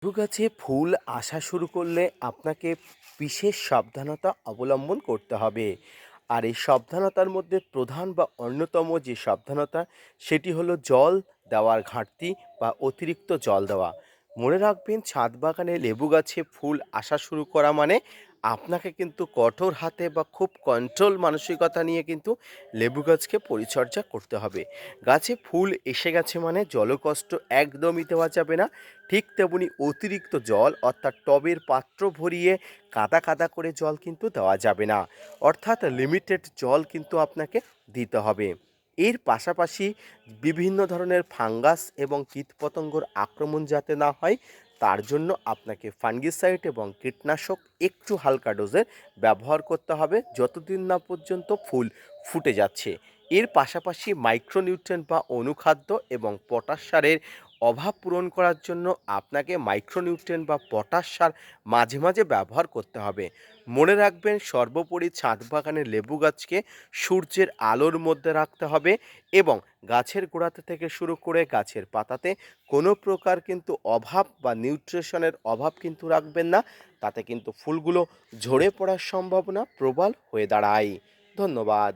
লেবু গাছে ফুল আসা শুরু করলে আপনাকে বিশেষ সাবধানতা অবলম্বন করতে হবে। আর এই সাবধানতার মধ্যে প্রধান বা অন্যতম যে সাবধানতা সেটি হলো জল দেওয়ার ঘাটতি বা অতিরিক্ত জল দেওয়া। মনে রাখবেন, ছাদ বাগানে লেবু গাছে ফুল আসা শুরু করা মানে আপনাকে কিন্তু কঠোর হাতে বা খুব কন্ট্রোল মানসিকতা নিয়ে কিন্তু লেবু গাছকে পরিচর্যা করতে হবে। গাছে ফুল এসে গেছে মানে জলকষ্ট একদমই দেওয়া যাবে না। ঠিক তেমনি অতিরিক্ত জল অর্থাৎ টবের পাত্র ভরিয়ে কাদা কাদা করে জল কিন্তু দেওয়া যাবে না। অর্থাৎ লিমিটেড জল কিন্তু আপনাকে দিতে হবে। এর পাশাপাশি বিভিন্ন ধরনের ফাঙ্গাস এবং কীটপতঙ্গর আক্রমণ যাতে না হয়, তার জন্য আপনাকে ফাঙ্গিসাইড এবং কীটনাশক একটু হালকা ডোজের ব্যবহার করতে হবে যতদিন না পর্যন্ত ফুল ফুটে যাচ্ছে। এর পাশাপাশি মাইক্রোনিউট্রিয়েন্ট বা অনুখাদ্য এবং পটাশ সারের অভাব পূরণ করার জন্য আপনাকে মাইক্রোনিউট্রিয়েন্ট বা পটাশ সার মাঝে মাঝে ব্যবহার করতে হবে। মনে রাখবেন, সর্বোপরি ছাদ বাগানের লেবু গাছকে সূর্যের আলোর মধ্যে রাখতে হবে এবং গাছের গোড়াতে থেকে শুরু করে গাছের পাতাতে কোনো প্রকার কিন্তু অভাব বা নিউট্রিশনের অভাব কিন্তু রাখবেন না। তাতে কিন্তু ফুলগুলো ঝরে পড়ার সম্ভাবনা প্রবল হয়ে দাঁড়ায়। ধন্যবাদ।